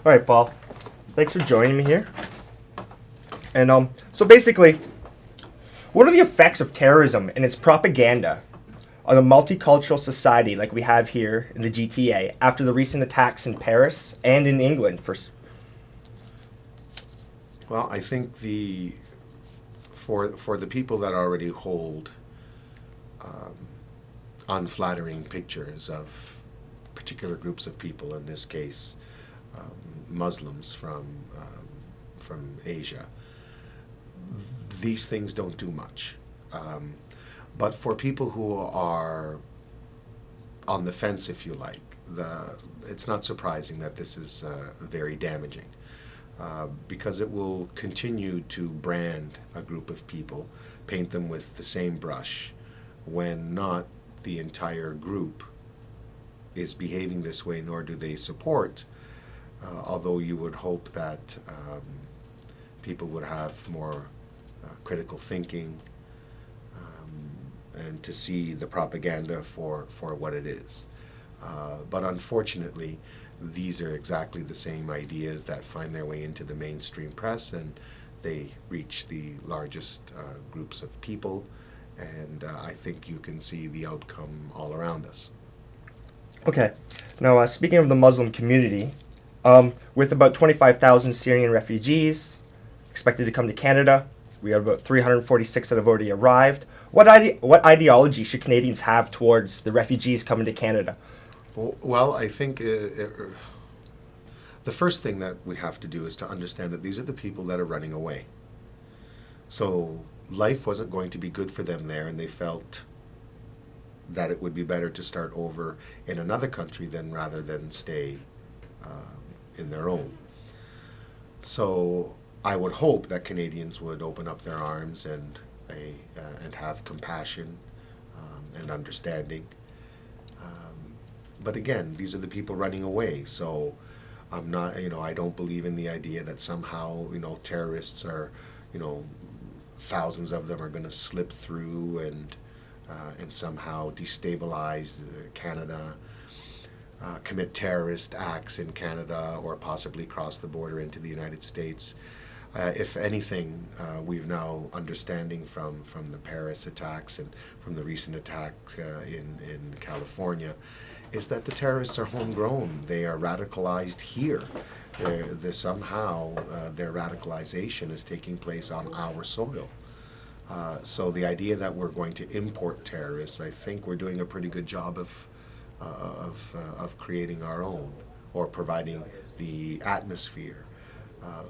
All right, Paul. Thanks for joining me here. And so basically, what are the effects of terrorism and its propaganda on a multicultural society like we have here in the GTA after the recent attacks in Paris and in England? Well, I think for the people that already hold unflattering pictures of particular groups of people, in this case, Muslims from Asia, these things don't do much. But for people who are on the fence, if you like, it's not surprising that this is very damaging. Because it will continue to brand a group of people, paint them with the same brush, when not the entire group is behaving this way, nor do they support, although you would hope that people would have more critical thinking and to see the propaganda for what it is. But unfortunately, these are exactly the same ideas that find their way into the mainstream press, and they reach the largest groups of people, and I think you can see the outcome all around us. Okay. Now, speaking of the Muslim community, with about 25,000 Syrian refugees expected to come to Canada, we have about 346 that have already arrived. What ideology should Canadians have towards the refugees coming to Canada? Well, I think the first thing that we have to do is to understand that these are the people that are running away. So life wasn't going to be good for them there, and they felt that it would be better to start over in another country rather than stay in their own. So I would hope that Canadians would open up their arms and have compassion and understanding. But again, these are the people running away. So I'm not, I don't believe in the idea that somehow, terrorists are, thousands of them are going to slip through and somehow destabilize Canada, commit terrorist acts in Canada, or possibly cross the border into the United States. If anything, we've now understanding from the Paris attacks and from the recent attacks in California, is that the terrorists are homegrown. They are radicalized here. They're somehow their radicalization is taking place on our soil. So the idea that we're going to import terrorists, I think we're doing a pretty good job of creating our own, or providing the atmosphere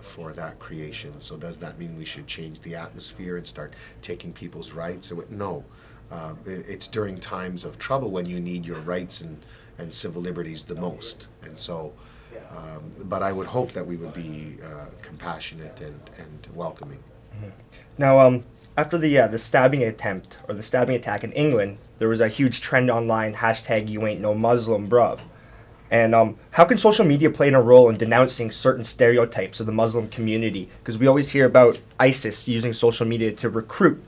for that creation. So does that mean we should change the atmosphere and start taking people's rights? No. It's during times of trouble when you need your rights and civil liberties the most. And so, but I would hope that we would be compassionate and welcoming. Mm-hmm. Now, after the stabbing attempt or the stabbing attack in England, there was a huge trend online, hashtag you ain't no Muslim, bruv. And how can social media play in a role in denouncing certain stereotypes of the Muslim community? Because we always hear about ISIS using social media to recruit.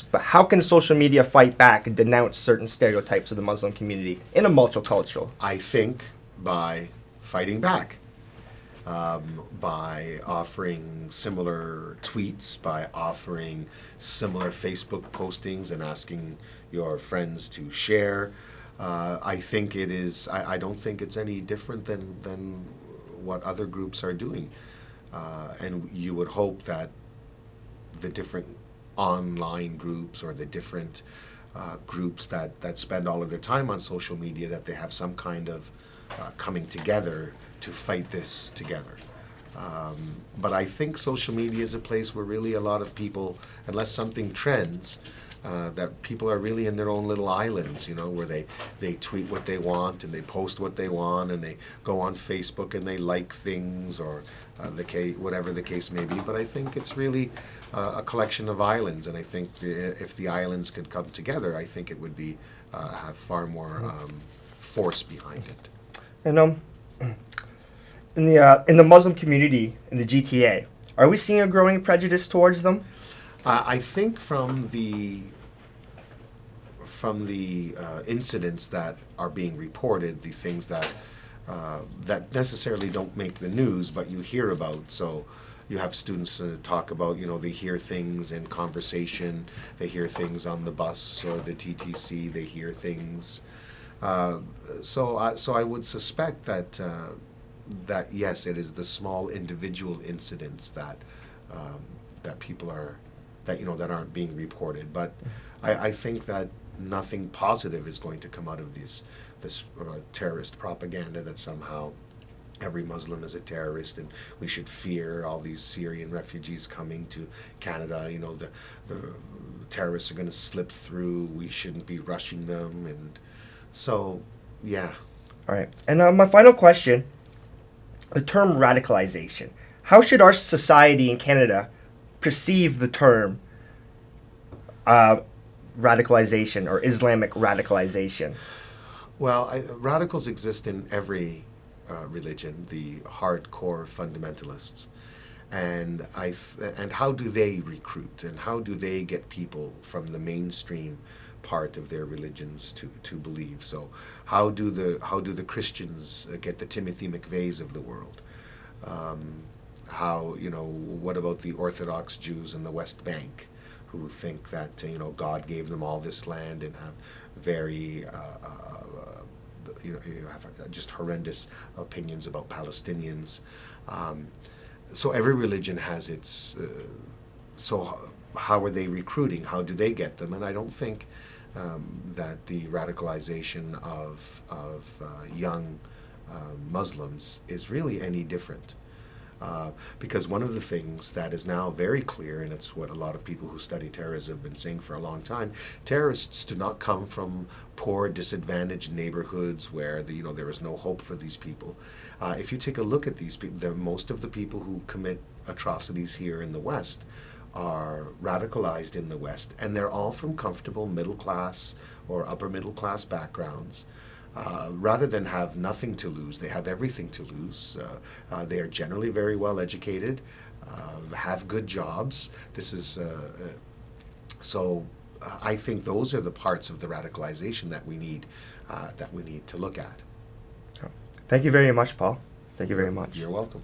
But how can social media fight back and denounce certain stereotypes of the Muslim community in a multicultural? I think by fighting back, by offering similar tweets, by offering similar Facebook postings and asking your friends to share. I think it is. I don't think it's any different than what other groups are doing, and you would hope that the different online groups or the different groups that spend all of their time on social media, that they have some kind of coming together to fight this together. But I think social media is a place where really a lot of people, unless something trends, that people are really in their own little islands, where they tweet what they want and they post what they want and they go on Facebook and they like things, or whatever the case may be. But I think it's really a collection of islands, and I think if the islands could come together, I think it would be have far more force behind it. And in the Muslim community in the GTA, are we seeing a growing prejudice towards them? I think from the incidents that are being reported, the things that that necessarily don't make the news, but you hear about. So you have students talk about, they hear things in conversation, they hear things on the bus or the TTC, they hear things. So I would suspect that yes, it is the small individual incidents that people are that aren't being reported. But I think that nothing positive is going to come out of this terrorist propaganda that somehow every Muslim is a terrorist and we should fear all these Syrian refugees coming to Canada. The terrorists are going to slip through. We shouldn't be rushing them. And so, yeah. All right. And my final question, the term radicalization. How should our society in Canada perceive the term radicalization or Islamic radicalization? Well, radicals exist in every religion, the hardcore fundamentalists. And how do they recruit, and how do they get people from the mainstream part of their religions to believe? So how do the Christians get the Timothy McVeighs of the world? What about the Orthodox Jews in the West Bank who think that God gave them all this land and have very you have just horrendous opinions about Palestinians. So every religion has its. So how are they recruiting? How do they get them? And I don't think that the radicalization of young Muslims is really any different. Because one of the things that is now very clear, and it's what a lot of people who study terrorism have been saying for a long time, terrorists do not come from poor, disadvantaged neighborhoods where there is no hope for these people. If you take a look at these people, most of the people who commit atrocities here in the West are radicalized in the West, and they're all from comfortable middle class or upper middle class backgrounds. Rather than have nothing to lose, they have everything to lose. They are generally very well educated, have good jobs. So I think those are the parts of the radicalization that we need to look at. Thank you very much, Paul. Thank you very much. You're welcome.